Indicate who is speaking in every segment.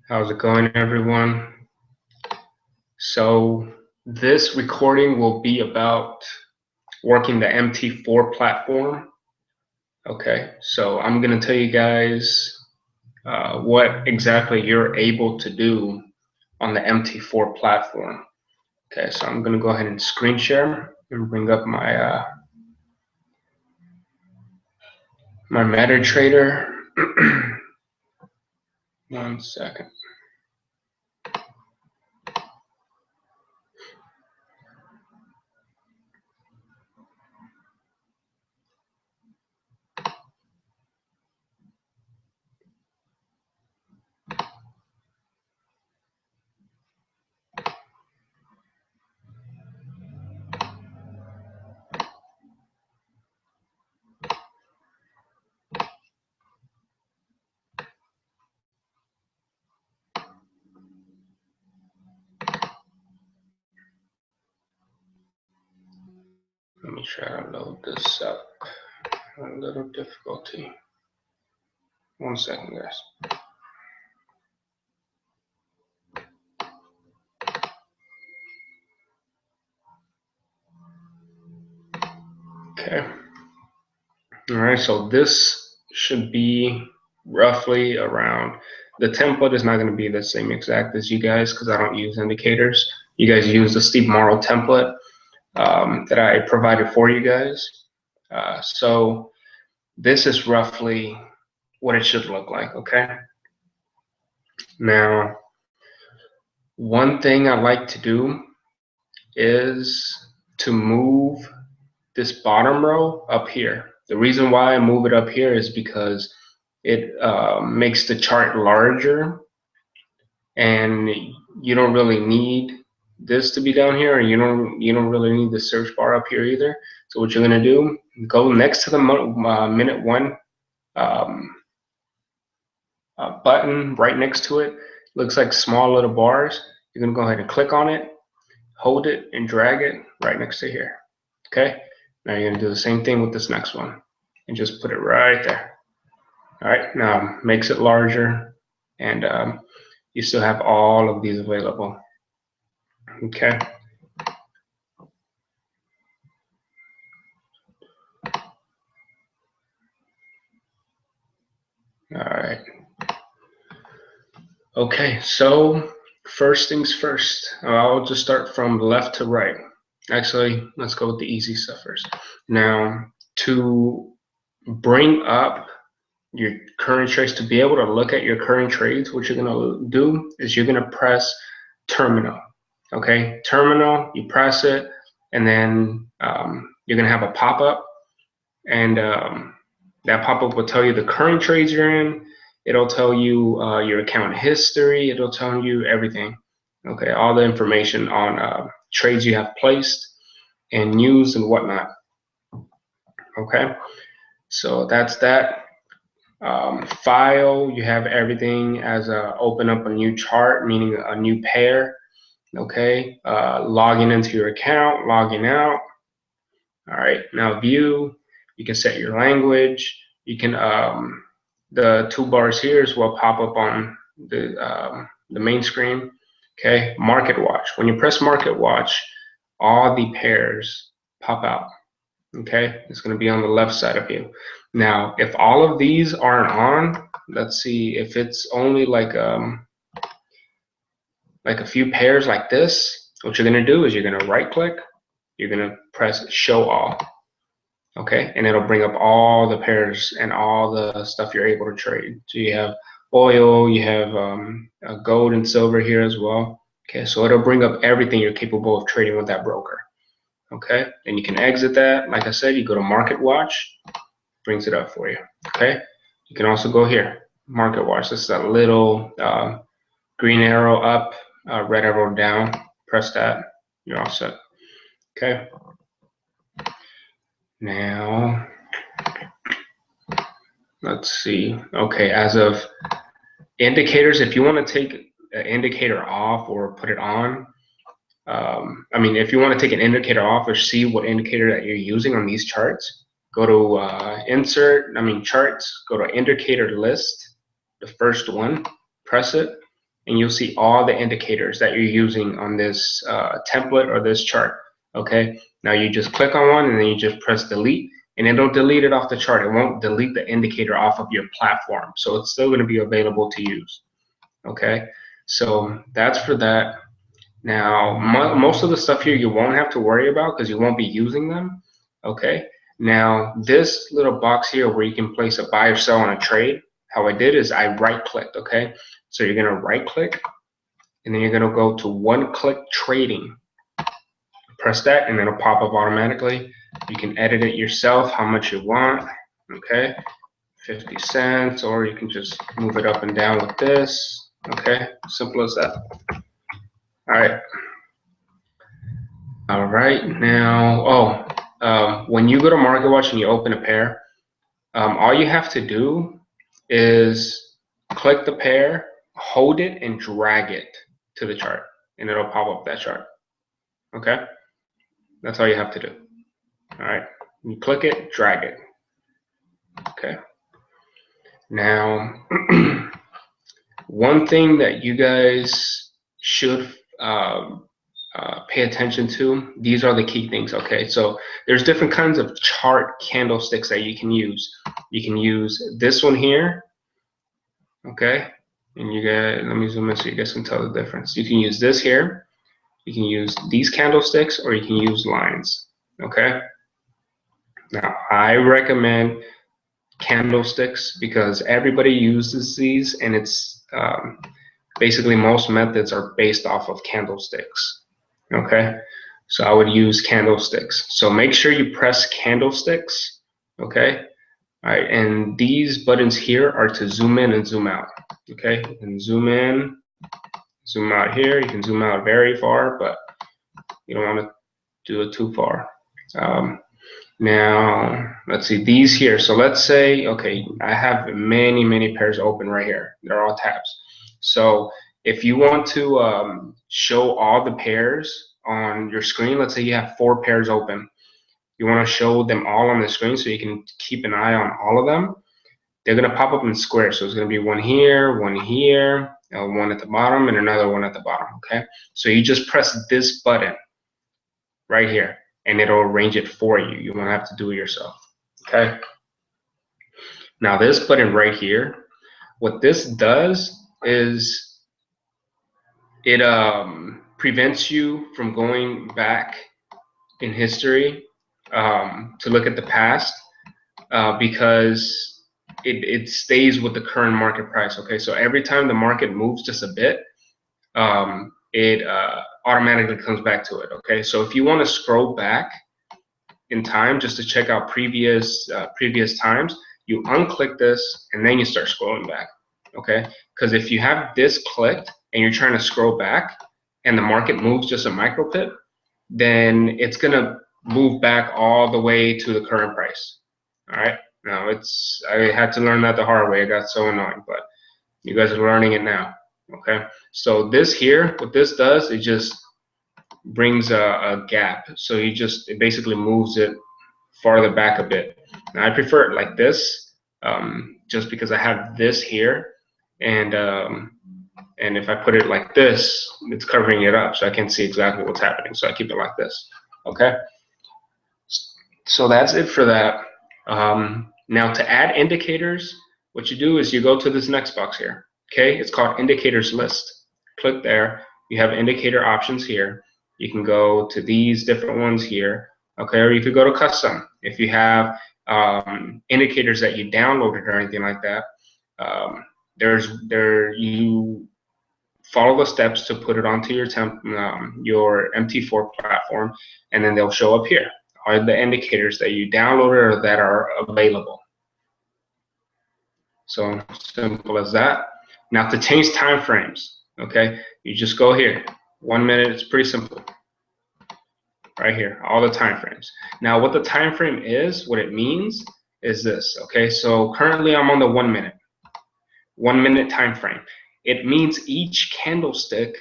Speaker 1: How's it going, everyone? So this recording will be about working the MT4 platform. Okay, so I'm going to tell you guys what exactly you're able to do on the MT4 platform. Okay, so I'm going to go ahead and screen share and bring up my my MetaTrader. 1 second. Let me try to load this up. A little difficulty. 1 second, guys. Okay. All right, so this should be roughly around, the template is not going to be the same exact as you guys because I don't use indicators. You guys use the Steve Morrow template that I provided for you guys. So this is roughly what it should look like, okay? Now, one thing I like to do is to move this bottom row up here. The reason why I move it up here is because it makes the chart larger, and you don't really need this to be down here, and you don't really need the search bar up here either. So what you're gonna do, go next to the minute one button right next to it. Looks like small little bars. You're gonna go ahead and click on it, hold it, and drag it right next to here. Okay. Now you're gonna do the same thing with this next one, and just put it right there. All right, now makes it larger, and you still have all of these available. Okay. All right. Okay, so first things first. I'll just start from left to right. Actually, let's go with the easy stuff first. Now, to bring up your current trades, to be able to look at your current trades, what you're gonna do is you're gonna press terminal. Okay, terminal, you press it, and then you're gonna have a pop-up, and that pop-up will tell you the current trades you're in. It'll tell you your account history. It'll tell you everything. Okay, all the information on trades you have placed and news and whatnot. Okay, so that's that. File, you have everything as open up a new chart, meaning a new pair. Okay, logging into your account, logging out. All right, now view, you can set your language. You can, the toolbars here as well pop up on the main screen. Okay, market watch. When you press market watch, all the pairs pop out. Okay, it's going to be on the left side of you. Now, if all of these aren't on, let's see, if it's only like a few pairs like this, what you're going to do is you're going to right click, you're going to press show all. Okay, and it'll bring up all the pairs and all the stuff you're able to trade. So you have oil, you have gold and silver here as well. Okay, so it'll bring up everything you're capable of trading with that broker. Okay, and you can exit that. Like I said, you go to market watch, brings it up for you. Okay, you can also go here, market watch. This is that little green arrow up, red arrow down. Press that, you're all set. Okay. Now, let's see. Okay, as of indicators, if you want to take an indicator off or put it on, I mean, if you want to take an indicator off or see what indicator that you're using on these charts, go to charts, go to indicator list, the first one, press it, and you'll see all the indicators that you're using on this template or this chart. Okay, now you just click on one and then you just press delete, and it'll delete it off the chart. It won't delete the indicator off of your platform, so it's still going to be available to use. Okay, so that's for that. Now, most of the stuff here you won't have to worry about because you won't be using them. Okay, now this little box here where you can place a buy or sell on a trade, how I did is I right clicked. Okay, so you're going to right click and then you're going to go to one click trading. Press that and it'll pop up automatically. You can edit it yourself how much you want. Okay, 50 cents, or you can just move it up and down with this. Okay, simple as that. All right, now, when you go to MarketWatch and you open a pair, all you have to do is click the pair, hold it, and drag it to the chart, and it'll pop up that chart. Okay, that's all you have to do. All right, you click it, drag it. Okay, now one thing that you guys should pay attention to, these are the key things. Okay, so there's different kinds of chart candlesticks that you can use. You can use this one here. Okay, and you get, let me zoom in so you guys can tell the difference. You can use this here, you can use these candlesticks, or you can use lines. Okay, now I recommend candlesticks because everybody uses these, and it's basically most methods are based off of candlesticks. Okay, so I would use candlesticks. So make sure you press candlesticks. Okay, all right, and these buttons here are to zoom in and zoom out. Okay, you can zoom in, zoom out here. You can zoom out very far, but you don't want to do it too far. Now, let's see these here. So let's say, okay, I have many pairs open right here. They're all tabs. So if you want to show all the pairs on your screen, let's say you have 4 pairs open. You want to show them all on the screen so you can keep an eye on all of them. They're going to pop up in squares. So it's going to be one here, one at the bottom, and another one at the bottom. Okay. So you just press this button right here, and it'll arrange it for you. You won't have to do it yourself. Okay. Now this button right here, what this does is it prevents you from going back in history to look at the past because it stays with the current market price. Okay, so every time the market moves just a bit, it automatically comes back to it. Okay, so if you want to scroll back in time just to check out previous times, you unclick this and then you start scrolling back. Okay, because if you have this clicked and you're trying to scroll back and the market moves just a micro pip, then it's gonna move back all the way to the current price. All right, now I had to learn that the hard way. It got so annoying, but you guys are learning it now. Okay, so this here, what this does, it just brings a gap. So it basically moves it farther back a bit. Now I prefer it like this, just because I have this here, and if I put it like this, it's covering it up, so I can see exactly what's happening. So I keep it like this. Okay. So that's it for that. Now to add indicators, what you do is you go to this next box here. Okay, it's called Indicators List. Click there. You have indicator options here. You can go to these different ones here. Okay, or you could go to Custom. If you have indicators that you downloaded or anything like that, you follow the steps to put it onto your MT4 platform, and then they'll show up here. Are the indicators that you downloaded or that are available. So simple as that. Now to change time frames, okay, you just go here. 1 minute, it's pretty simple. Right here, all the time frames. Now what the time frame is, what it means is this, okay? So currently I'm on the 1 minute. 1 minute time frame. It means each candlestick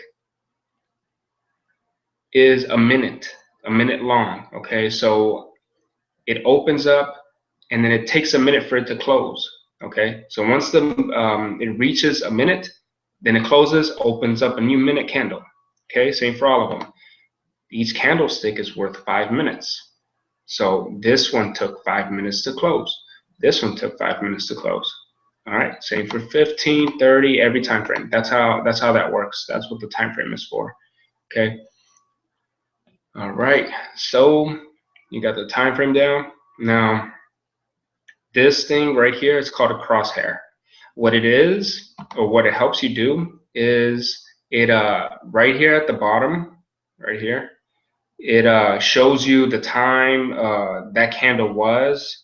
Speaker 1: is a minute long, okay? So it opens up and then it takes a minute for it to close, okay? So once it reaches a minute, then it closes, opens up a new minute candle. Okay, same for all of them. Each candlestick is worth 5 minutes. So this one took 5 minutes to close. This one took 5 minutes to close. All right, same for 15, 30, every time frame. That's how that works. That's what the time frame is for. Okay. All right, so you got the time frame down. Now, this thing right here is called a crosshair. What it is, or what it helps you do, is it right here at the bottom, right here, it shows you the time that candle was,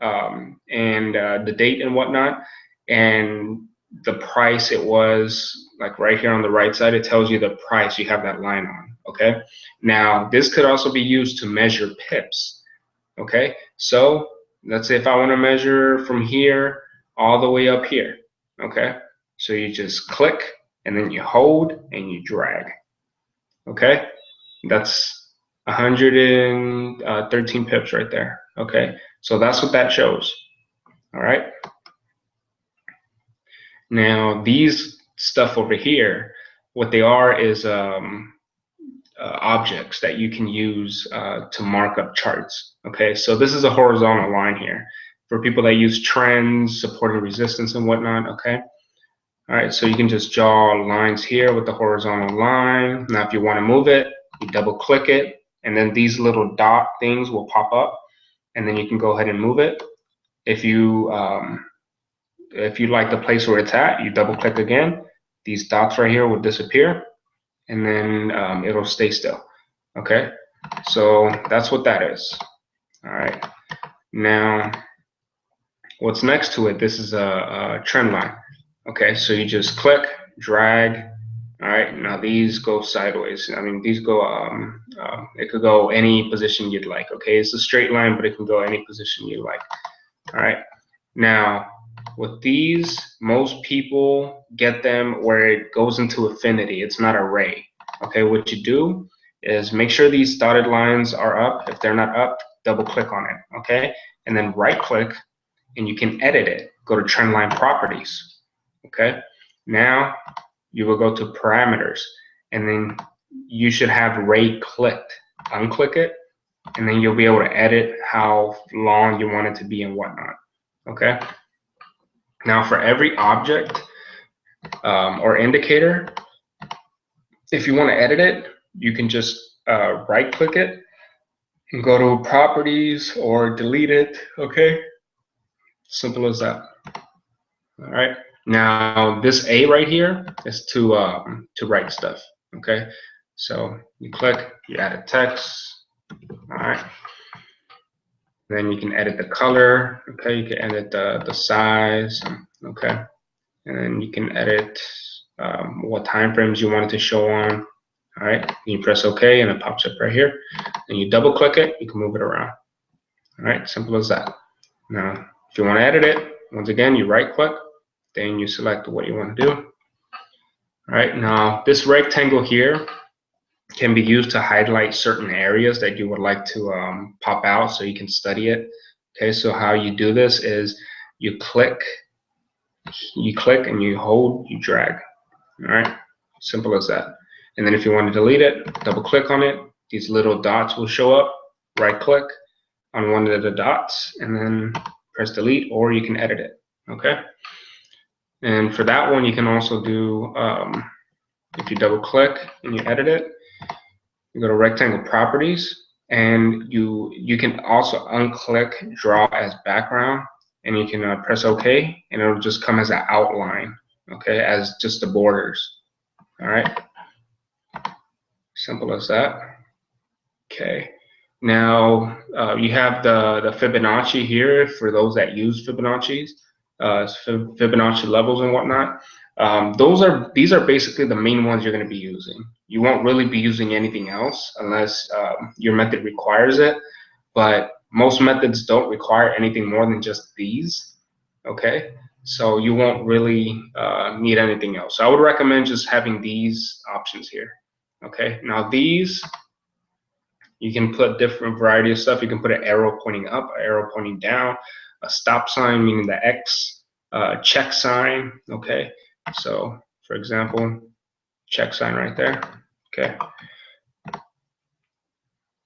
Speaker 1: and the date and whatnot, and the price it was. Like right here on the right side, it tells you the price. You have that line on. Okay. Now this could also be used to measure pips. Okay. So let's say if I want to measure from here all the way up here. Okay. So you just click and then you hold and you drag. Okay. That's 113 pips right there. Okay. So that's what that shows. All right. Now these stuff over here, what they are is objects that you can use to mark up charts. Okay, so this is a horizontal line here for people that use trends, supporting resistance and whatnot. Okay, all right, so you can just draw lines here with the horizontal line. Now if you want to move it, you double click it, and then these little dot things will pop up, and then you can go ahead and move it. If you like the place where it's at, you double click again. These dots right here will disappear, and then it'll stay still. Okay, so that's what that is. All right, now what's next to it? This is a trend line. Okay, so you just click, drag. All right, now these go sideways. I mean, these go, it could go any position you'd like. Okay, it's a straight line, but it can go any position you like. All right, now with these, most people get them where it goes into infinity. It's not array. Okay, what you do is make sure these dotted lines are up. If they're not up, double click on it. Okay, and then right click, and you can edit it. Go to trend line properties. Okay, now you will go to parameters, and then you should have ray clicked. Unclick it, and then you'll be able to edit how long you want it to be and whatnot. Okay. Now for every object or indicator, if you want to edit it, you can just right click it and go to properties or delete it. Okay, simple as that. All right, now this A right here is to write stuff. Okay, so you click, you add a text. All right, then you can edit the color. Okay, you can edit the size. Okay, and then you can edit what time frames you want it to show on. All right, you press OK and it pops up right here, and you double click it, you can move it around. All right, simple as that. Now if you want to edit it, once again you right click, then you select what you want to do. All right, now this rectangle here can be used to highlight certain areas that you would like to pop out so you can study it. Okay, so how you do this is you click and you hold, you drag. All right, simple as that. And then if you want to delete it, double click on it. These little dots will show up. Right click on one of the dots and then press delete, or you can edit it. Okay. And for that one, you can also do, if you double click and you edit it, you go to rectangle properties, and you can also unclick draw as background, and you can press OK, and it'll just come as an outline. Okay, as just the borders. All right, simple as that. Okay, now you have the Fibonacci here for those that use Fibonacci's, Fibonacci levels and whatnot. These are basically the main ones you're going to be using. You won't really be using anything else unless your method requires it, but most methods don't require anything more than just these. Okay, so you won't really need anything else. So I would recommend just having these options here. Okay, now these, you can put different variety of stuff. You can put an arrow pointing up, an arrow pointing down, a stop sign meaning the X, check sign. Okay, so for example, check sign right there. Okay.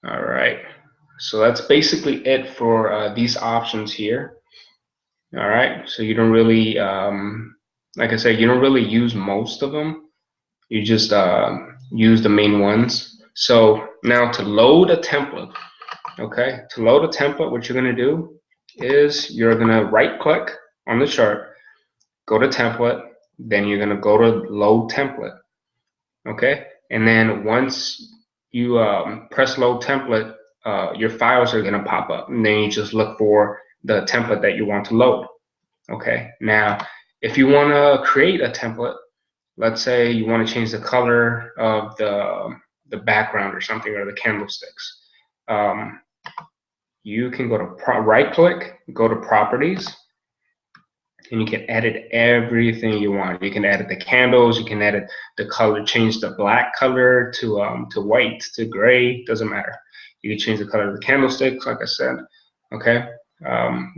Speaker 1: All right. So that's basically it for these options here. All right. So you don't really, like I said, you don't really use most of them. You just use the main ones. So now to load a template, okay, to load a template, what you're going to do is you're going to right click on the chart, go to template, then you're going to go to load template, okay, and then once you press load template, your files are going to pop up, and then you just look for the template that you want to load. Okay, now if you want to create a template, let's say you want to change the color of the background or something, or the candlesticks, you can go to right click, go to properties, and you can edit everything you want. You can edit the candles, you can edit the color, change the black color to white, to gray, doesn't matter. You can change the color of the candlesticks, like I said. Okay,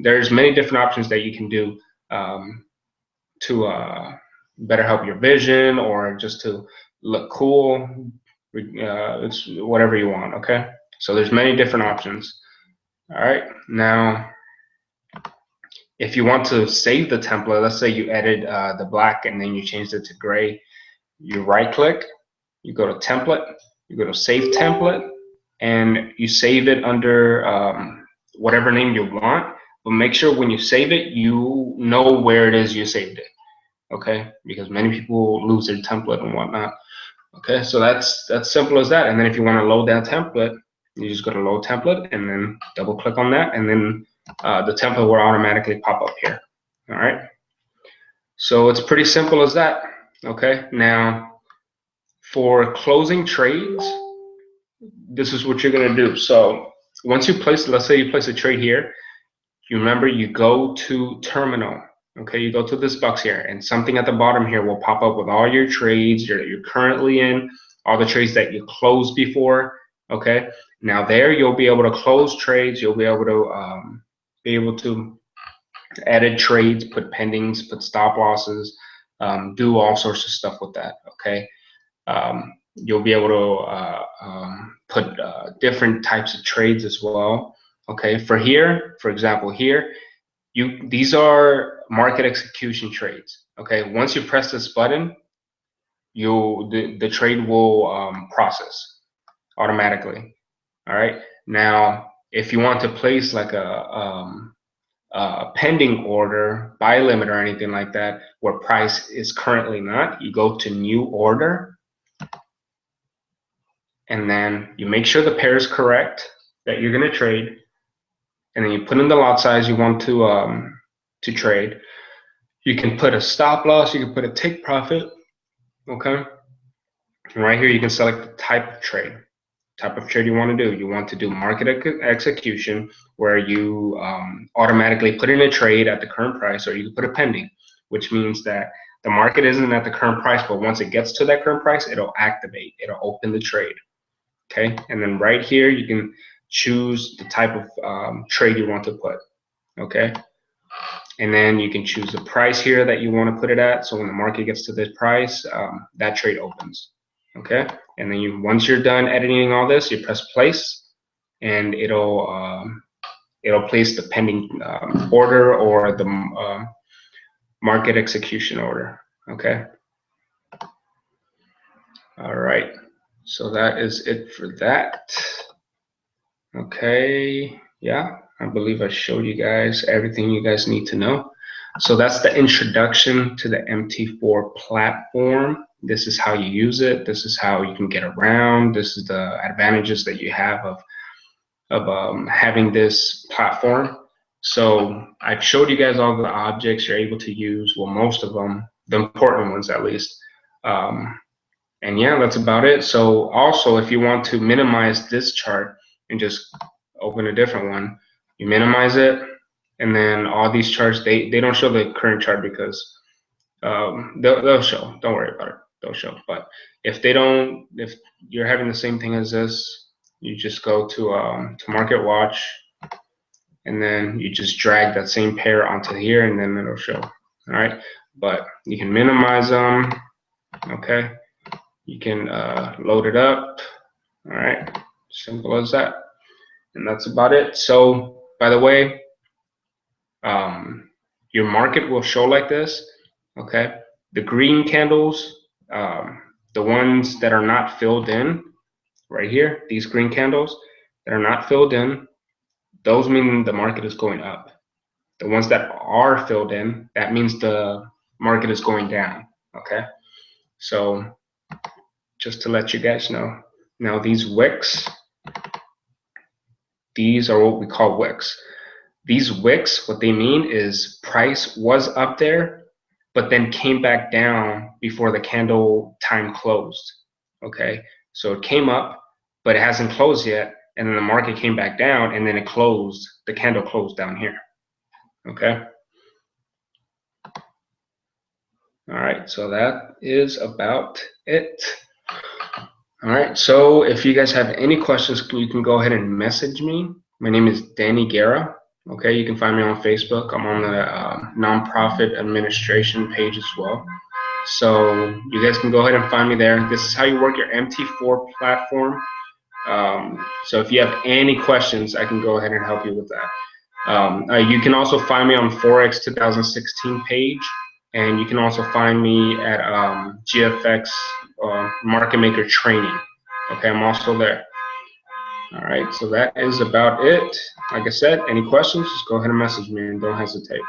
Speaker 1: there's many different options that you can do to better help your vision, or just to look cool. It's whatever you want. Okay, so there's many different options. All right, now if you want to save the template, let's say you edit the black and then you changed it to gray, you right click, you go to template, you go to save template, and you save it under whatever name you want. But make sure when you save it, you know where it is you saved it. Okay, because many people lose their template and whatnot. Okay, so that's simple as that. And then if you want to load that template, you just go to load template and then double click on that, and then the template will automatically pop up here. All right, so it's pretty simple as that. Okay, now for closing trades, this is what you're gonna do. So once you place, let's say you place a trade here, you remember you go to terminal. Okay, you go to this box here, and something at the bottom here will pop up with all your trades that you're currently in, all the trades that you closed before. Okay, now there you'll be able to close trades. You'll be able to edit trades, put pendings, put stop losses, do all sorts of stuff with that. Okay, you'll be able to put different types of trades as well. Okay, for here, for example, here, these are market execution trades. Okay, once you press this button, the trade will process automatically. All right, now if you want to place like a pending order, buy limit, or anything like that, where price is currently not, you go to new order, and then you make sure the pair is correct that you're going to trade, and then you put in the lot size you want to trade. You can put a stop loss, you can put a take profit. Okay, and right here you can select the type of trade you want to do. You want to do market execution, where you automatically put in a trade at the current price, or you can put a pending, which means that the market isn't at the current price, but once it gets to that current price, it'll activate, it'll open the trade. Okay, and then right here you can choose the type of trade you want to put. Okay, and then you can choose the price here that you want to put it at. So when the market gets to this price, that trade opens. Okay, and then once you're done editing all this, you press place, and it'll place the pending order, or the market execution order. Okay. All right. So that is it for that. Okay. Yeah, I believe I showed you guys everything you guys need to know. So that's the introduction to the MT4 platform. This is how you use it. This is how you can get around. This is the advantages that you have of having this platform. So I've showed you guys all the objects you're able to use. Well, most of them, the important ones at least. And yeah, that's about it. So also, if you want to minimize this chart and just open a different one, you minimize it, and then all these charts, they don't show the current chart, because they'll show. Don't worry about it. They'll show. But if they don't, if you're having the same thing as this, you just go to Market Watch, and then you just drag that same pair onto here, and then it'll show. All right. But you can minimize them. Okay, you can load it up. All right, simple as that. And that's about it. So, by the way, your market will show like this. Okay, the green candles, the ones that are not filled in, right here, these green candles that are not filled in, those mean the market is going up. The ones that are filled in, that means the market is going down. Okay, so just to let you guys know. Now these wicks, these are what we call wicks. These wicks, what they mean is price was up there, but then came back down before the candle time closed. Okay, so it came up, but it hasn't closed yet, and then the market came back down, and then it closed. The candle closed down here. Okay. All right, so that is about it. All right, so if you guys have any questions, you can go ahead and message me. My name is Danny Guerra. Okay, you can find me on Facebook. I'm on the nonprofit administration page as well. So you guys can go ahead and find me there. This is how you work your MT4 platform. So if you have any questions, I can go ahead and help you with that. You can also find me on Forex 2016 page, and you can also find me at GFX Market Maker Training. Okay, I'm also there. All right, so that is about it. Like I said, any questions, just go ahead and message me and don't hesitate.